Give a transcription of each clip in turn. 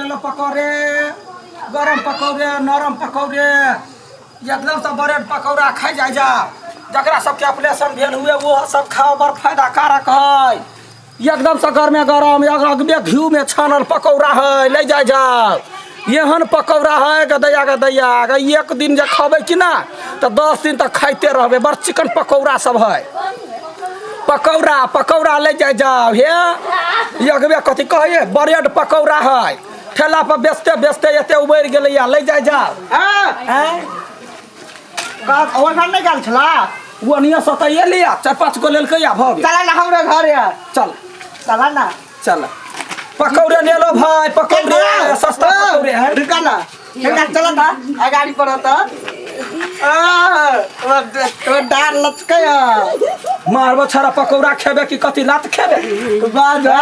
ले लो पकौड़े, गरम पकौड़े, नरम पकौड़े, एकदम से ब्रेड पकौड़ा खाई जा जकरा सबके ऑपरेशन भेल हुए वो सब खाओ, बड़ फायदा कारक है। एकदम से गरमे गरम अगबे घी में छानल पकौड़ा है, ले जाओ। एहन पकौड़ा है गदैया एक दिन जे खेबे कि ना तो 10 दिन तक खाइते रहबे। बड़ चिकन पकौड़ा सब है, पकौड़ा ले जाओ हे। अगबे कथी कहे ब्रेड पकौड़ा है, ठेला पर बेचते एते उबर गेलै, ले जाओ। ओहन नहीं गल छला वो निया सताइए लिया 4-5 गो लेलकै या भ गेल। चला ना हमरे घर या चल चला ना चल पकौड़े ले लो भाई, पकौड़े सस्ता पकौड़े है। रुका ना चला ना आ गाड़ी पर तो तो डार लचके मारबो छरा पकौड़ा खेबे कि कथी लात खेबे? बाजा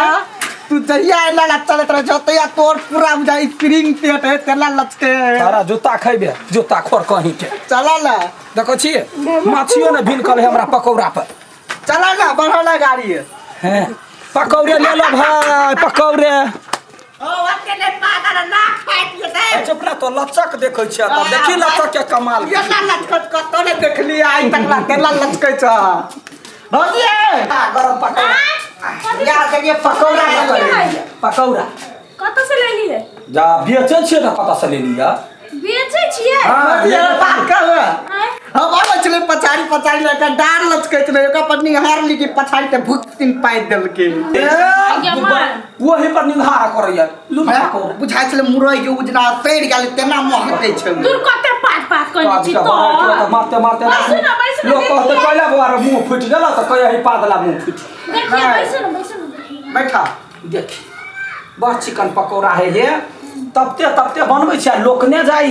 तू जइया ना चलत रह जतया तोर पूरा बुझा स्प्रिंग पेट है तेला लचके सारा जूता खेबे, जूता खोर कहीं के। चला ना देखो छी माछियो ने भिनकल है हमरा पकौड़ा पर। चला ना बढ़ा गाड़ी हैं पकौड़े ले लो भाई, पकौड़े। ओ ओते ने पागल ना फाट जेते चुप ना तो लचक देखै छ त देखी लचक के कमाल। ये ना लचकत क तो ने देख लिया आई तकला तेला लचकै छ भौजिए गरम पकौड़ा यार देखिए पकौड़ा पकौड़ा कत से ले लिए? जा बेचै छियै त कत से ले लिया? बेचे छिए? हां ये बात कर हम आवे चले पछाड़ी लेके डार लचकै चले एका पत्नी हार ली की पछाड़ी ते भूत तीन पाइ देल के वही पर निहार करैया लू पकौड़ा बुझाइ चले मुरई के उजना पेड़ गेल तेना महकै छै दूर कते पात कहै छी तो मारते लोग कहते कहला बार मुंह फुट गेला त कहे ही पादला मुंह फुट। देखिए बैठो बैठा देख बड़ चिकन पकौड़ा है ये। तबते बनबै छै लोक ने जाई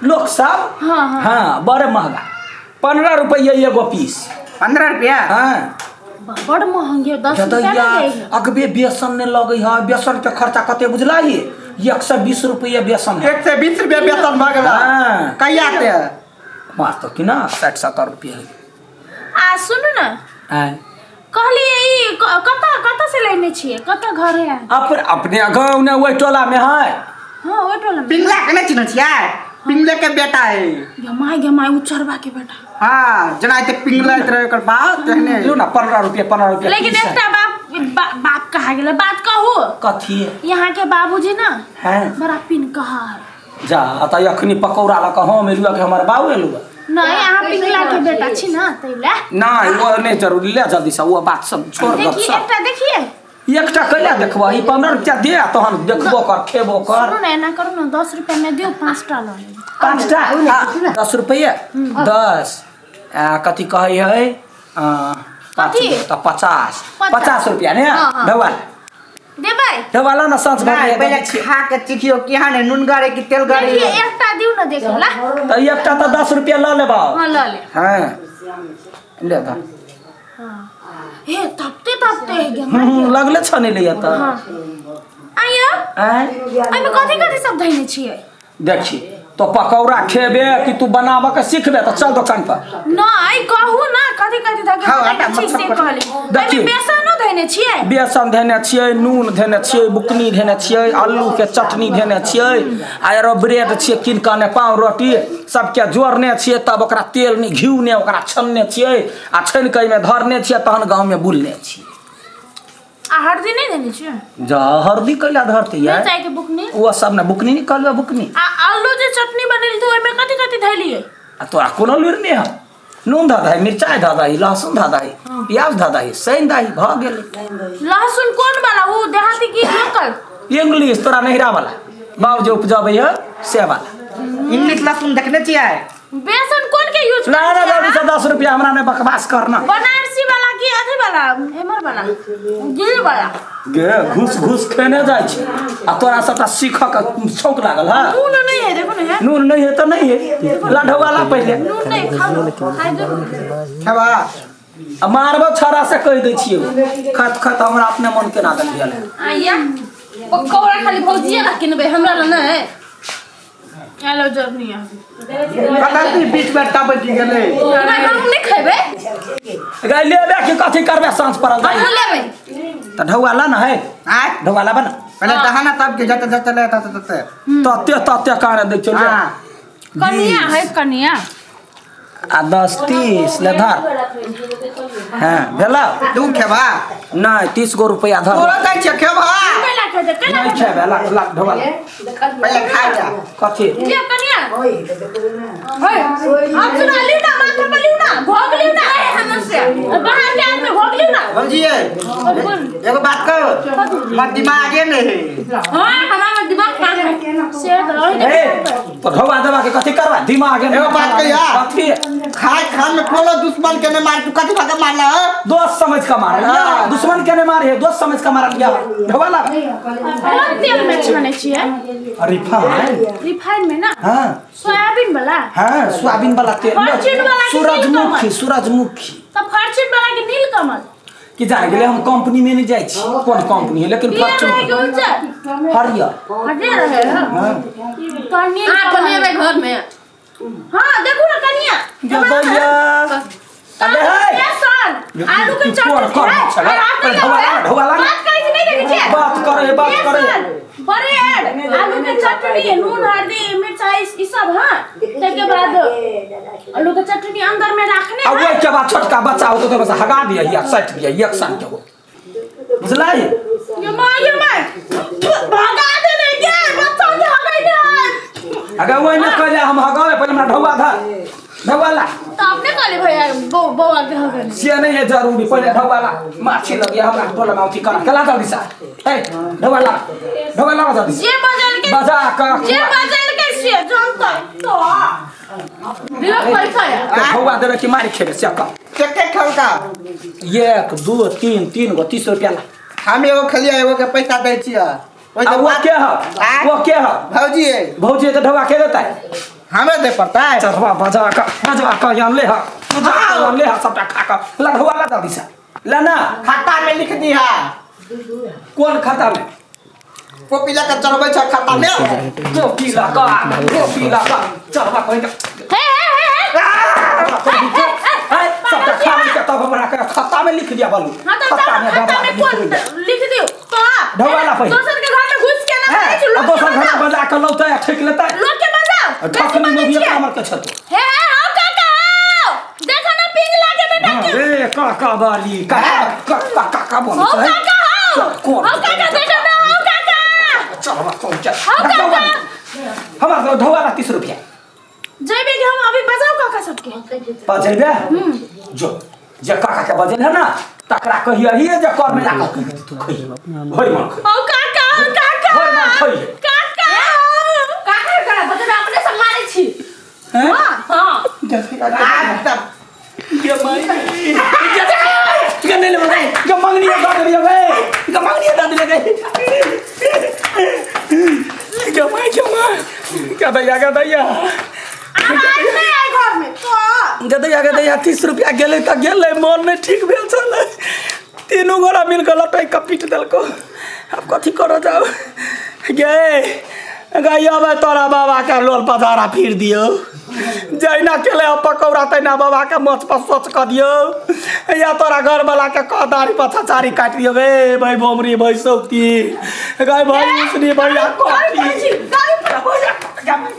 लोक सब। हां बड़े महंगा 15 रुपया एगो पीस। 15 रुपया? हां बड़ महंगे 10 रुपया देगी। अगबे बेसन ने लगे है, बेसन के खर्चा कते बुझला ही 120 रुपया बेसन है। 120 रुपया बेसन भ गेला। हां कहिया ते मार तो कि ना 60-70 रुपया आ सुनु ना हां कहली ई कत से लेने छिए? कत घर है? अपने गांव ने ओइ टोला में है। हां ओइ टोला में पिंगला के नहीं चिन्ह छिया? पिंगले के बेटा है। गमाई उचरबा के बेटा। हां जना ते पिंगला रहे एकर बात कहने लो ना 15 रुपया लेकिन एकटा बाप कहा गेल बात कहू कथी यहाँ के बाबूजी ना हैं बड़ा पिनकहा जा त यखनी पकौड़ा ला कहो मेलुआ के हमर बाबू एलुआ नहीं यहाँ पिंगला के बेटा छी ना तैला नहीं वो नहीं जरूरी ले जल्दी से वो बात सब छोड़ दो। देखिए एकटा देखिए एकटा कैला देखबो ई 15 रुपया दे तहन देखबो कर खेबो कर। सुनो ना एना करू ना 10 रुपया में दियो 5टा ल ले 5टा 10 रुपया 10 कथी कहै है कथी त 50 रुपया ने ढवाल देबै ढवाला ना सांझ भर पहले खा के चिखियो केहन है नून गरे की तेल गरे? देखिए एकटा दियो ना देखेला त एकटा त 10 रुपया ल लेबा। हां ल ले हां ले त हां हे तपते लगले छने लिया त हां आयो अइमे कथी सब धइने छिए? देखी तो पकौड़ा खेबे कि तू बनाबे के सीखबे त चल दुकान पर। नहीं कहू ना कथी धके चीज से कहली अइमे बेसनो धइने छिए? बेसन धने छियै, नून धने छियै, बुकनी धने छियै, आलू के चटनी धने छियै, आरो ब्रेड छियै किन कने पाव रोटी सबके जोड़ने छियै, तब ओकरा तेल ने घी ने ओकरा छनने छियै आ छन के में धरने छियै तहन गांव में बुलने छियै। आ हल्दी नहीं देने छिए? जा हल्दी कैला धरती है चाय के बुकनी वो सब ने बुकनी निकलबे बुकनी आ आलू जे चटनी बनेली तो ओइमे कथी धइलिए? आ तोरा कोनो लुर ने है नून धा दही, मिर्चाई धा दही, लहसुन धा दही, प्याज धा दही, सैन दही भ गेलै। लहसुन कौन वाला वो देहाती की लोकल? इंग्लिश तोरा नहिरा वाला बाबू जो उपजाबै है से वाला इंग्लिश लहसुन देखने छिया? बेसन कौन के यूज ना ना जल्दी से 10 रुपया हमरा ने बकवास करना। बनारसी वाला की अथी वाला एमर वाला गिल वाला गे घुस खेने जाय छी आ तोरा सबटा सीख के शौक लागल है। नून नहीं है देखो ना नून नहीं है तो नहीं है लाढवाला पहले नून नहीं खाओ खाइ दो खेबा मारबो छरा से कह दै छियै खत हमरा अपने मन के ना दल गेल है। आया पकौड़ा खाली भौजिया ला किनबे हमरा ला नहीं हेलो जर्निया पता नहीं बीच में टप गेले हम नहीं खेबे गई लेबे कि कथी करबे सांझ पड़ल हम लेबे त ढौवाला ना है आ ढौवाला बना पहले दहाना तब के जते जते ले तते तते कारण दे चल हां कनिया है कनिया आ 10-30 ले धर हां भेला तू खेबा नहीं 30 गो रुपया धर तोरा दै छै खेबा केला के दे केला नहीं छे भेला लाख ढोल पहले खा जा कथी ये कनिया होय आप सुना लियो ना माथा पर लियो ना भोग लियो ना हमर से बाहर के आदमी भोग लियो ना भौजी एगो बात कर मत दिमागे नहीं हां हमारा दिमाग काम है से ए तो ढोवा देवा के कथी करवा दिमाग है एगो बात कहिया कथी खान में कोनो दुश्मन के ने मार तू कथी भागा मारला दोस्त समझ का मार दुश्मन के ने मारे दोस्त समझ का मार लिया ढोवा ला कौन तेल में छाने छिए रिफाइन में ना हां सोयाबीन वाला हां सोयाबीन वाला तेल फॉर्च्यून वाला के सूरजमुखी तब फॉर्च्यून वाला के नीलकमल कि जाने गेले हम कंपनी में नहीं जाई छी कौन कंपनी है लेकिन ये रहे के फॉर्च्यून उज्जर हरियर हटे रहे हां कनिया हां बनेबे घर में हां देखो ना कनिया जो भैया अबे है आलू के चटनी ढोवाला बात करे नहीं देखे छे बात करे बड़े ऐड आलू के चटनी नून हल्दी मिर्चाई ई सब हां के बाद आलू के चटनी अंदर में रखने अब वही के बाद छोटका बच्चा हो तो बस हगा दिया या सट दिया एक सन के हो बुझला ये मां भगा दे के बच्चा के हगाई दे अगर वही न कहले हम हगावे पहले हमरा ढोवा धर ढोवाला तो आपने कहले भैया बौआ के हगाई से नहीं है जरूरी पहले ढोवाला माछी लगिया हमरा टोला में उठी कर कला जल्दी सा ए ढोवाला जल्दी जे बजल के बजा का जे बजल के से जानता तो दिलो पैसा है ढोवा देवे कि मारी खेबे से का के खलका 1 2 3 गो 30 रुपया ला हम एगो खलिया एगो के पैसा दै छियै वो के है भौजी तो ढोवा के देता है हमें दे पड़ता है चढ़वा बजा का यान ले हा सबटा खा का ला ढोवा ला जल्दी सा ला ना खाता में लिख दी है कौन खाता में पोपीला का चढ़बै छ खाता में गोपीला का चढ़वा कोई का सबटा खा के तब हमरा के खाता में लिख दिया बोलू खाता में कौन लिख दियो तो ढोवा ला पहले दोसर के घर में घुस के ना खाई छु लोग दोसर घर में बजा के लौटे ठेक लेता लोग के बजाओ ठकनी में भी हमर के छतो हे आओ काका देखो ना पिंग लागे बेटा के रे काका वाली काका बोल हो काका हो काका देखो ना हो काका चढ़वा कौन चल हो काका हमारा ढोवा ला 30 रुपया जइबे कि हम अभी बजाओ काका सबके बजेबे जो जे काका के बजेल है ना तकरा कहिया ही जे कर में लाका कहि तू कहि होय मन हो काका होय मन खइ काका काका करा बजे अपने सम्मानित छी हैं हां आज तक ये माई ये नहीं ले भाई ये मंगनी का दे दिया भाई ये मंगनी का दे गए क्या दैया आज नहीं आए घर में तो गदैया 30 रुपया गेले त गेले मन में ठीक भेल छल तीनों गोरा मिल के लटै के पीट देलको अब कथी कर जाओ गे गैया बे तोरा बाबा के लोल पधारा फिर दियो जैना केले पकौड़ा तैना बाबा के मच पर सोच क दियो या तोरा घर वाला के कदारी पछा चारी काट दियो गे भाई भोमरी भाई सौती गाय भाई मुसनी भैया कोती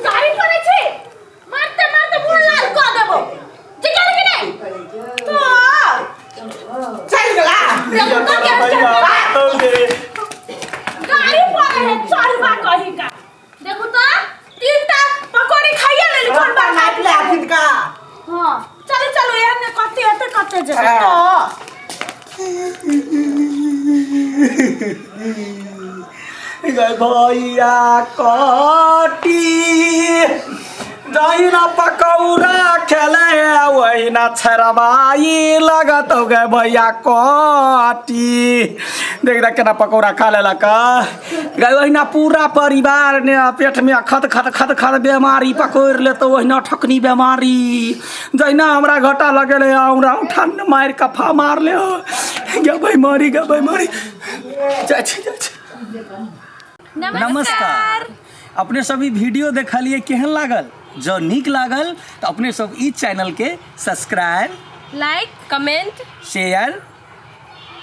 गाड़ी पर छी मारते मुंह लाल क देबो जिगर के नहीं तो चल गला गाड़ी पर है चढ़वा कही का देखो तो तीनटा पकौड़ी खाइए ले कौन बार नाप ले आखिर का हां चलो यार ने कते जे तो गए भैया कटी जहिना पकौड़ा खेले वही ना छरबाई लगत हो गए भैया कटी देख देख केना पकौड़ा खा लेला का गए वही ना पूरा परिवार ने पेट में खत बीमारी पकड़ ले तो वही ना ठकनी बीमारी जहिना हमरा घाटा लगेले हमरा उठान मार कफा मार ले गे भाई मारी जा नमस्कार अपने सभी वीडियो देखलिए केहन लागल जो निक लागल तो अपने सब इस चैनल के सब्सक्राइब लाइक कमेंट शेयर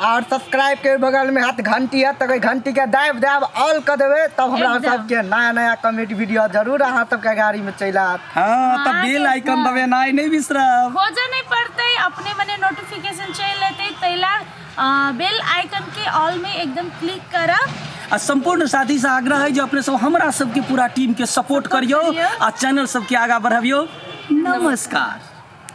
और सब्सक्राइब के बगल में हाथ घंटी है तो घंटी के दाब दाब ऑल कर देवे तब हमरा एकदम। सबके नया नया कॉमेडी वीडियो जरूर अहाँ सबके गाड़ी में चल आत। हाँ तब हाँ, बेल आइकन हाँ। दबे नहीं बिसरब। खोजे नहीं पड़ते, अपने मने नोटिफिकेशन चल लेते तैला बेल आइकन के ऑल में एकदम क्लिक करब। आ संपूर्ण साथी से आग्रह है जो अपने सब हमरा सबके पूरा टीम के सपोर्ट करियो करियो। आ चैनल सबके आगा बढ़ाबियो। नमस्कार।